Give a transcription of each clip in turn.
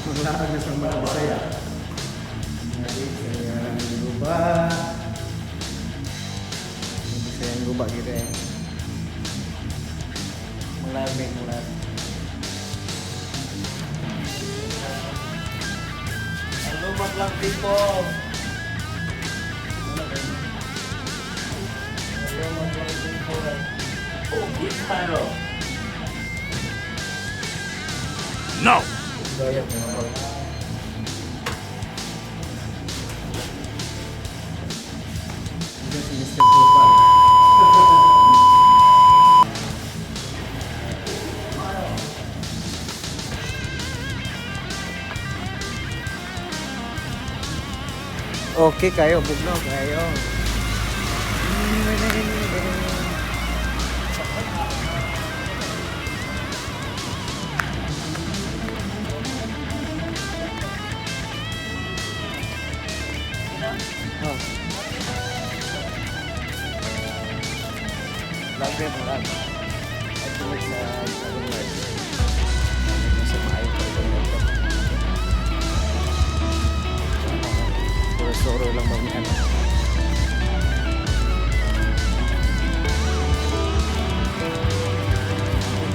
Maglaag na sa mga Bisaya. Bisaya guba. Bisaya guba gitu ya. Melabek. Hello, Madlang people! Hello, Madlang people! Oh, good Cairo! No! Gayat na ako. Itu si Mr. Gopal. Oke kayo, bugnaw kayo. Oh. Lagyan mo lang. At tuloy sa live. Sa maayo pa ito. Soro lang mamihan.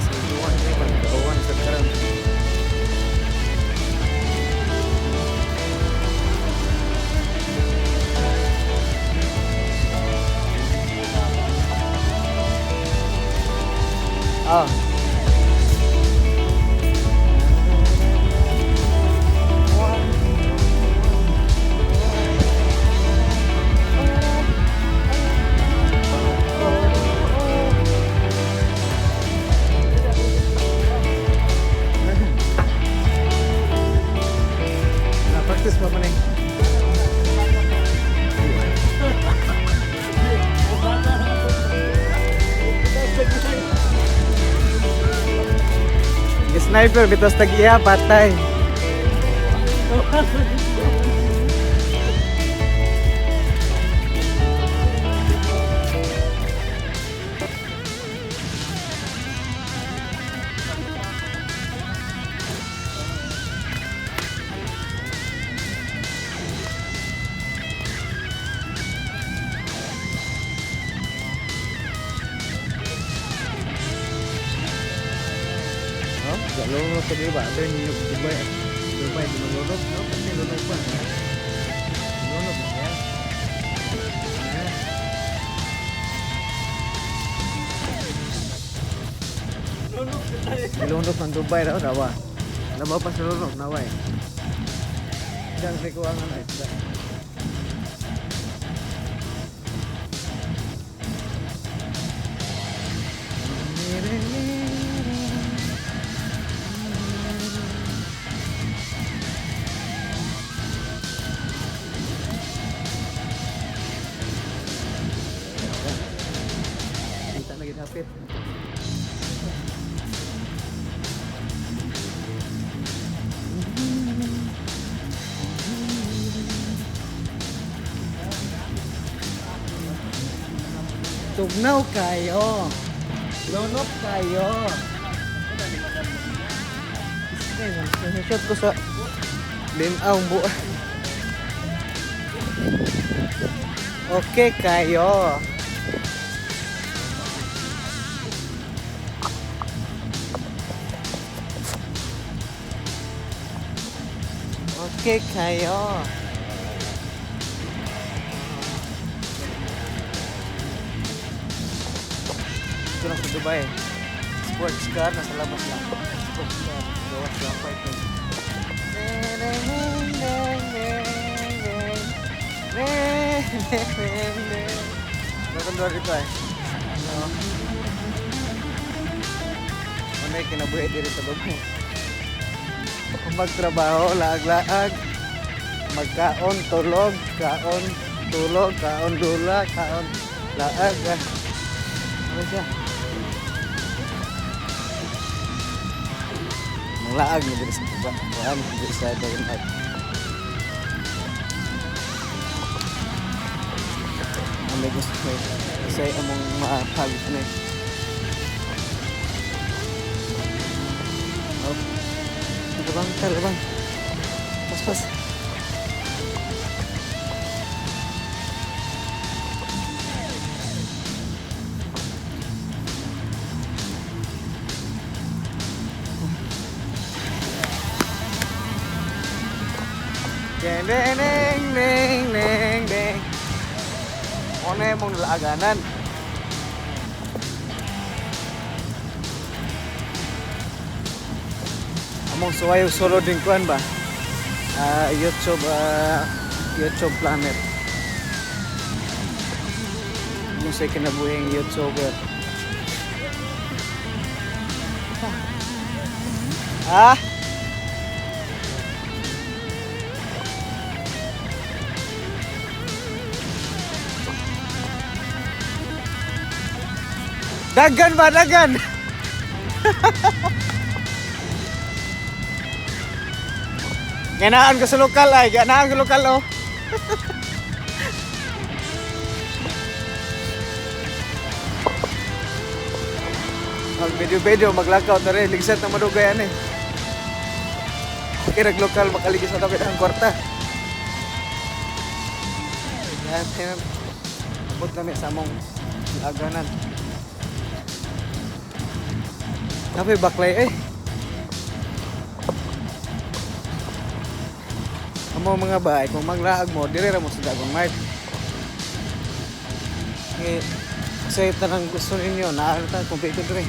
Sibuan ni man kawan sa karam. Ah. Practice pa man eh. Sniper bitos tag-iya patay. Lulog ka diba? Ito yung Dubai. Dubai, lulog. No, pati lulog pa. Lulog na yan. Lulog ng Dubai raw, dawa. Labaw pa sa lulog, naway. Diyan, rikuangan na ito. Kita lagi hapit. Tugnaw kayo. Lunok kayo. Shot ko sa linaw buo. Okay kayo. Okay kayo. Ito lang sa Dubai. Sports car, nasa labas lang. Sports car, gawas lang pa ito. Nakandor dito eh. Ano yung kinabuhi dito sa Dubai? Magtrabaho, laag-laag. Magkaon, tulog, kaon, tulog, kaon, dula, kaon, laag. Ano siya? Laag na dito sa tuba. Laag na dito sa dagat. May gusto ko isa among mahal na oh. Ito bang? pas. Deng deng deng deng deng deng. Ano yung mong nalaganan? Among suwayo solo din kuan ba? YouTube Planet. Yung sa kinabuhing YouTuber. Ah? Dagan ba? Dagan! Ganaan ko sa lokal ay. Ganaan ko lokal oh. Mag video maglakaw na rin. Ligsat na madugayan eh. Okay, naglokal makaligis na tapit ang kwarta. Yan. Abot kami sa among aganan. Tapi baklay eh. Amo mga bahay, kung maglaag mo, dire ra mo sa dagong mart. Sa tanang gusto ninyo, naano ta, kumpleto dire.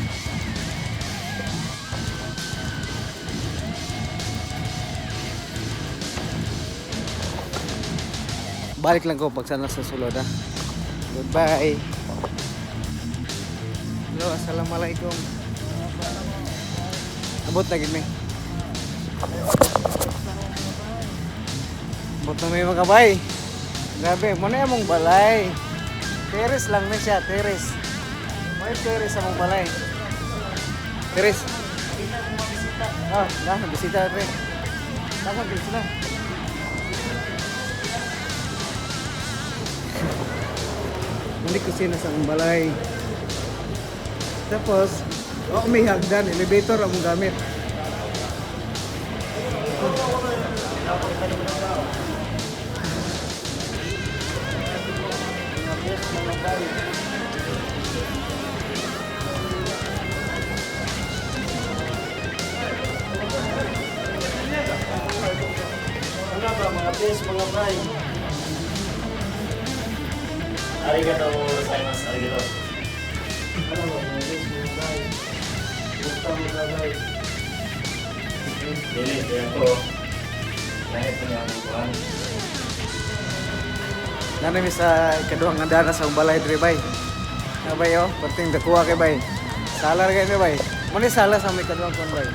Balik lang ko pag sana sa sulod ha. Goodbye. Hello, assalamualaikum. Abot na gid mi. Abot na may mga bay. Grabe, mo na among balay. Teres lang na siya, teres. May teres among balay. Teres. Ah, dah bisita re. Dapat gid sila. Hindi kusina sa among balay. Tapos, may hagdan, elevator ang gamit. Ano ba mga bes, mga bray? Arigato gozaimasu. Arigato. Ano ba mga bes, mga bray? Gusto mo na bray? Dili, kaya ko. Lahit na ang buwan. Nanami sa ikaduhang andana sa balay diri bay. Na bay oh, perting dakuha kay bay. Sala ra kay bay. Mo ni sala sa may kaduhang kon bay.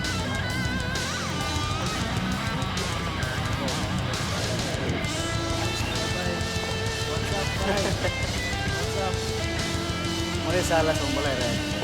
Mo ni sala sa balay bay.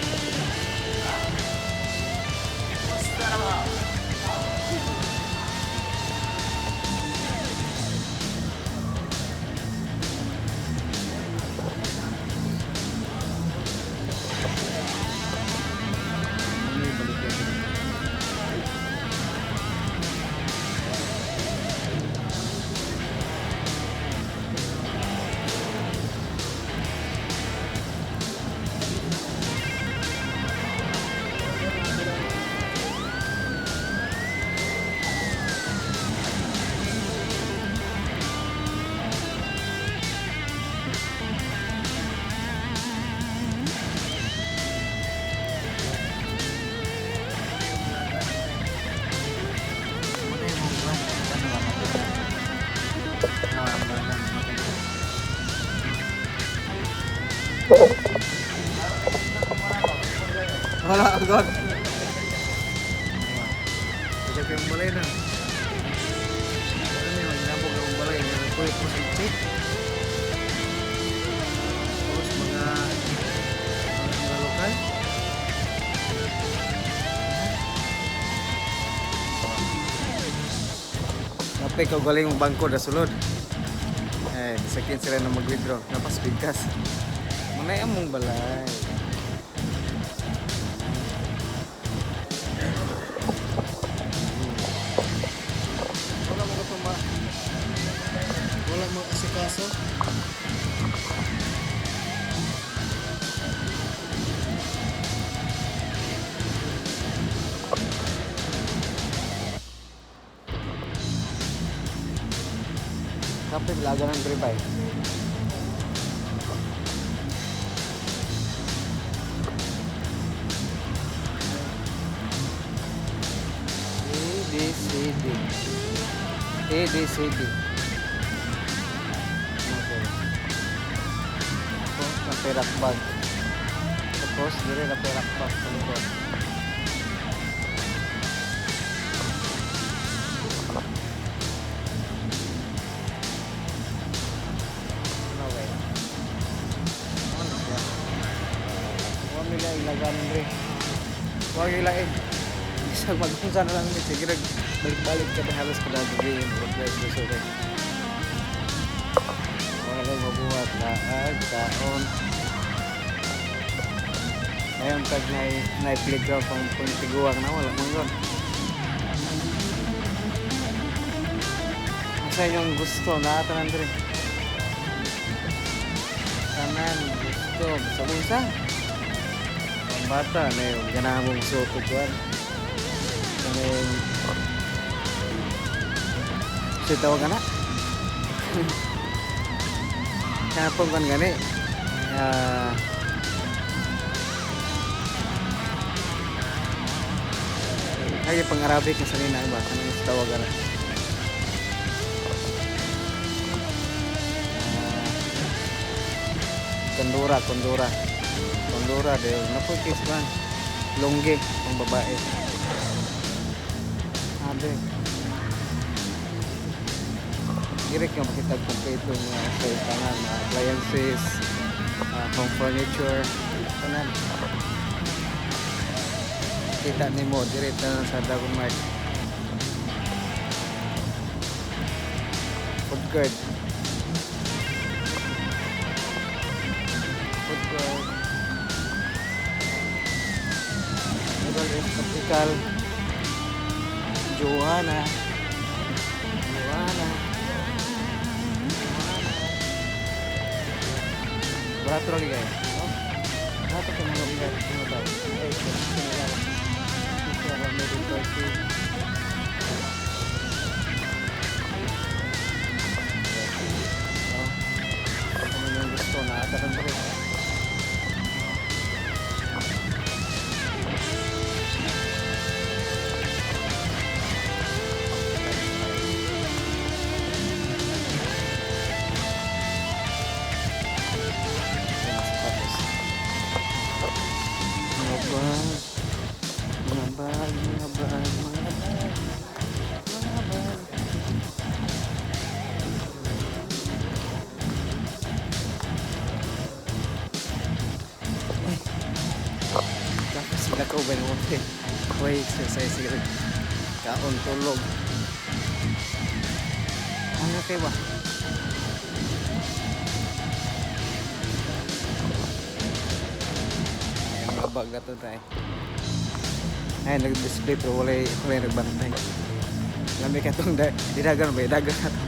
Wala agad. Ito yung balay na. Ano yung nabog ng balay? Ito yung positif. Terus mga lokal. Tapi kau galing yung bangko na sulod. Sakin sila na mag-withdraw. Napas bigkas. Manay among balay. Wala mo ka lang mag-asikaso. Kapit laga ng gribay. ABCD. ABCD. Okay. Tapos, napirak bag. Tapos, dili napirak bag sa likod. Ano ba yun? Ano siya? Huwag nila ilaganin rin. Huwag ilain. Isang magpunsa na lang nito. Sige, balik-balik ka na halos kada gabi. Huwag gusto rin. Walang mabuhat na taon. Ngayon tag na-playground pang punitiguang na wala mong yun. Ang sa inyong gusto na tanan rin. Tanan gusto. Sa ang bata na yung ganamong suot kuwan. Kasi tawag ka na. Kapag kan gani. Ay pang Arabic na salina ba? Ano yung tawag ka na? Kondura dahil napukis ba? Longge ang babae. Abe. Direk yung makitag kompleto nga sa tanan, appliances, home furniture, tanan. Kita ni mo direct na sa Dragon Mart. Food court. Tropical. Joanna. Barato lagi guys. Barato ko mga bigat mga tao. Ano yung gusto na atakan ko rin. Mga bag. Tapos sila ka ubay mo. Huwag exercise sila. Kaon tulog. Ano kayo ba? Ayan, mga bag na ito tayo. Ay, nag-display pero wala nagbantay. Lami ka itong didagan ba? Dagan na ito.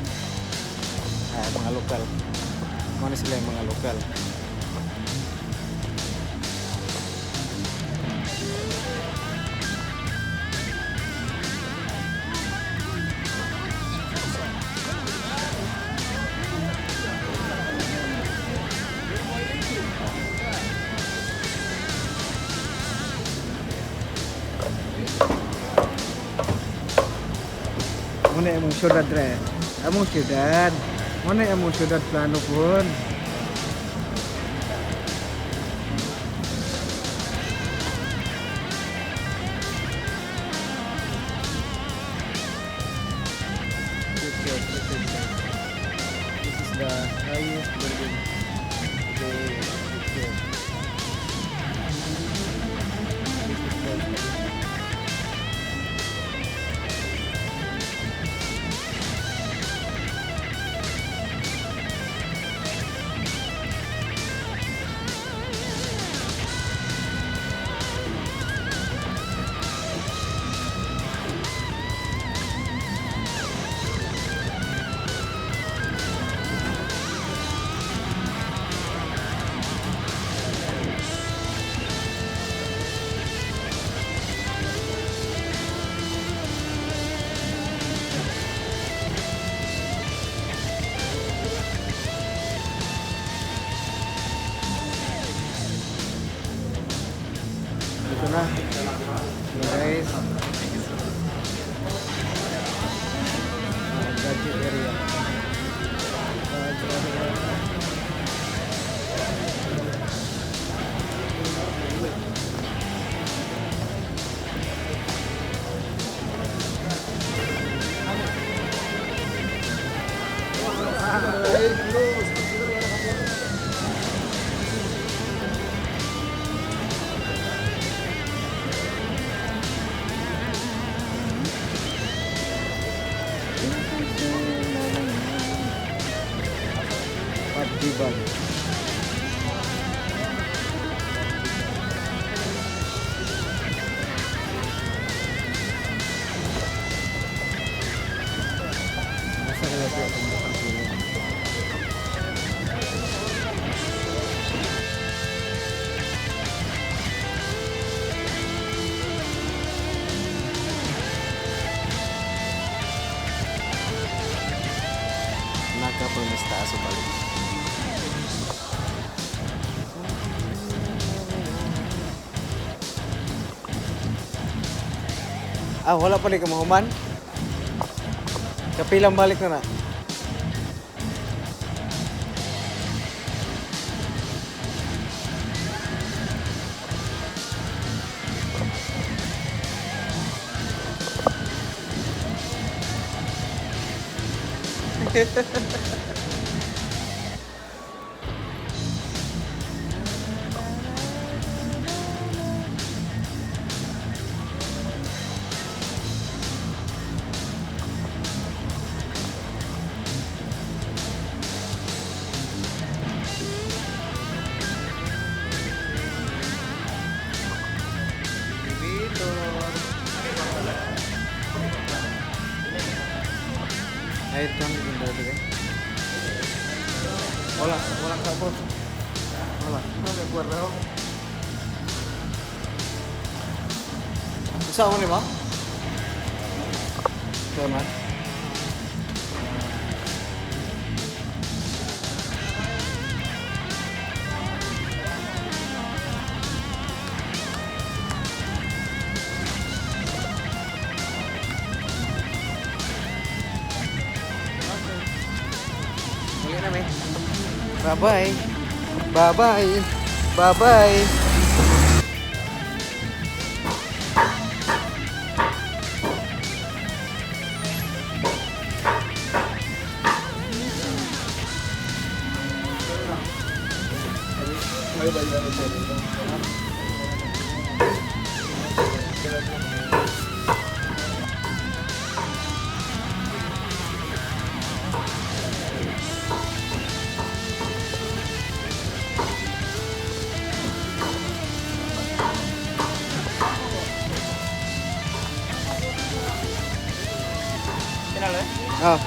Mga lokal. Ano sila yung mga lokal? Muna yung syudad re. Among syudad. Muna yung syudad plano pun. This is the highest building. market area. Pagdiban. Nasa kaya siya kung makakulong. Nagka-permista sa balik. Wala pa rin kamahuman. Kapilang balik na na. Ay, kami din dito eh. Wala ka po. Wala. Ano buat daw? Isa ako ni ba? Tama. Muli na, may. Bye-bye. Bye-bye. Bye-bye. Oh.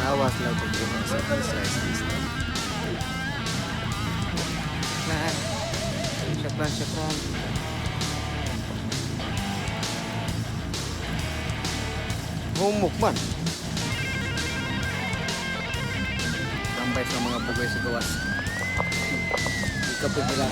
Nawas lang kung gano'n sa size system. Nah, syakran. Humok man. Tambay sa mga bugay sa gawas. Ikapit nila.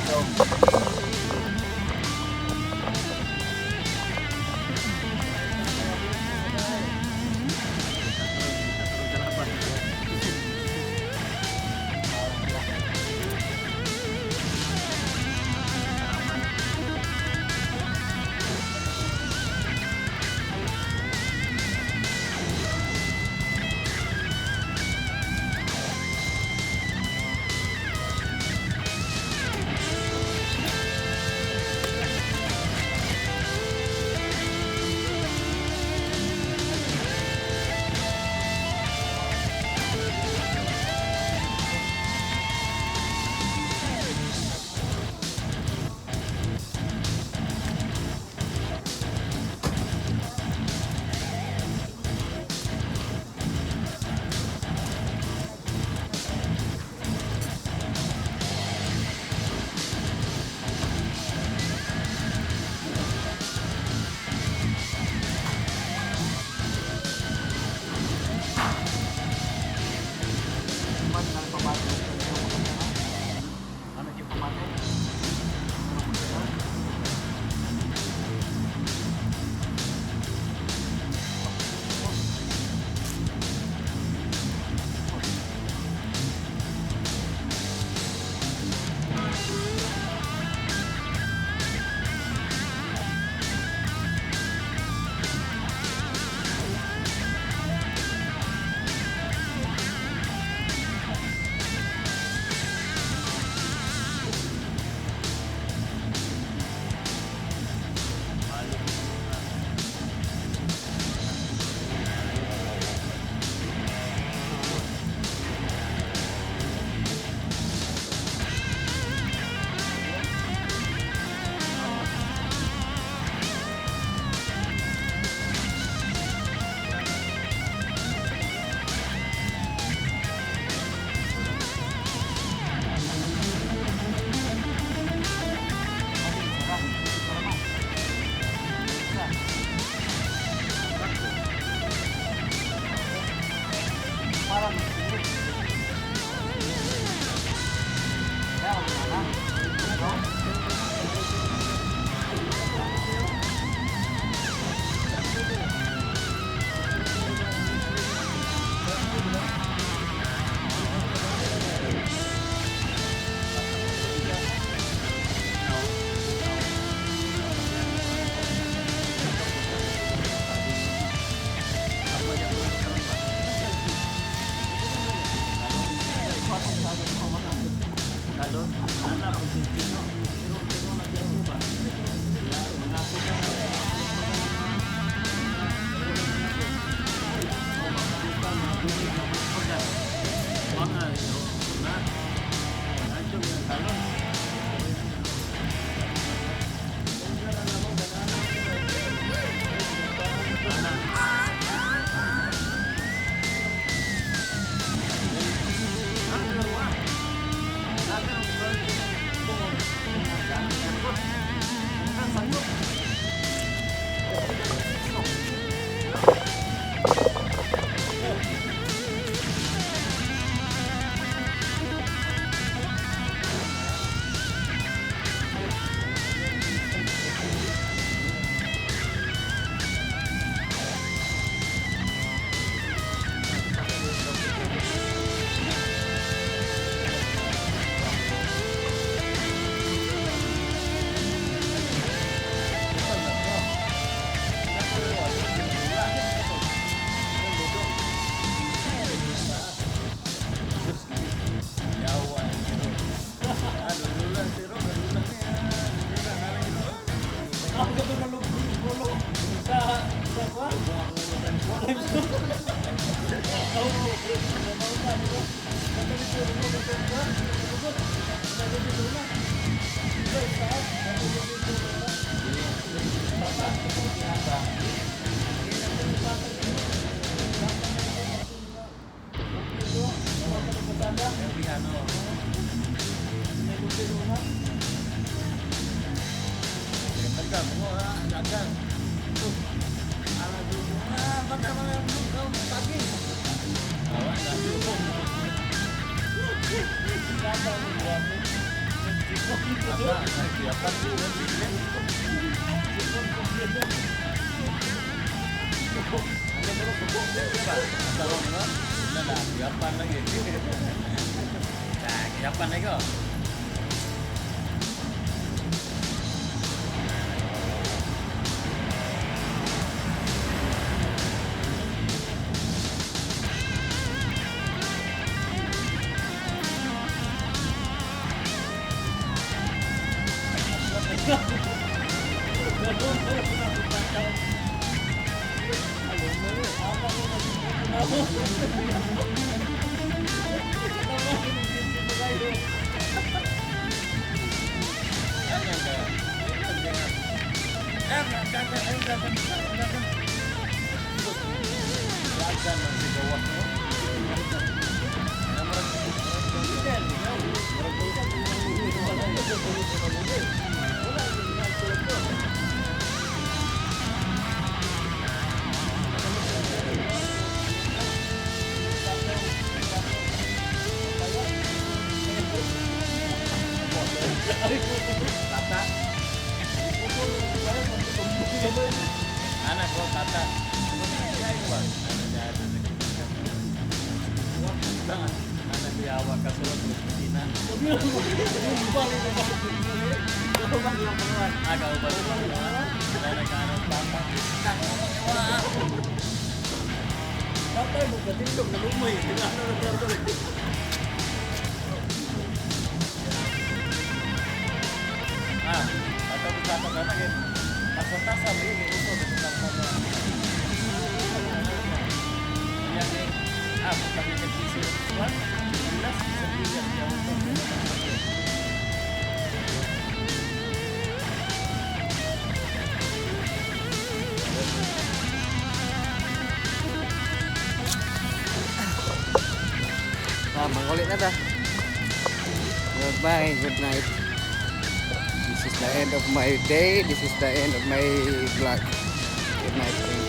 talon. Anak ko Pilipino. Pero nagyan ba? Nako ka. Mga ito na. Anto yung talon. Siapan lagi kok? Anak ko tata. Anak biawa kasulot di Cina. Agak ubah. Ada kanan bapak. Bapak bukan tindog na lumay. Atau bisa apa lagi? Tas-tasan ini untuk tas-tasan. Yang ini, bukan di sisi luar, jelas sendirian jauh. Mangulit na ta. Goodbye, good night. This is the end of my day. This is the end of my vlog. Good night.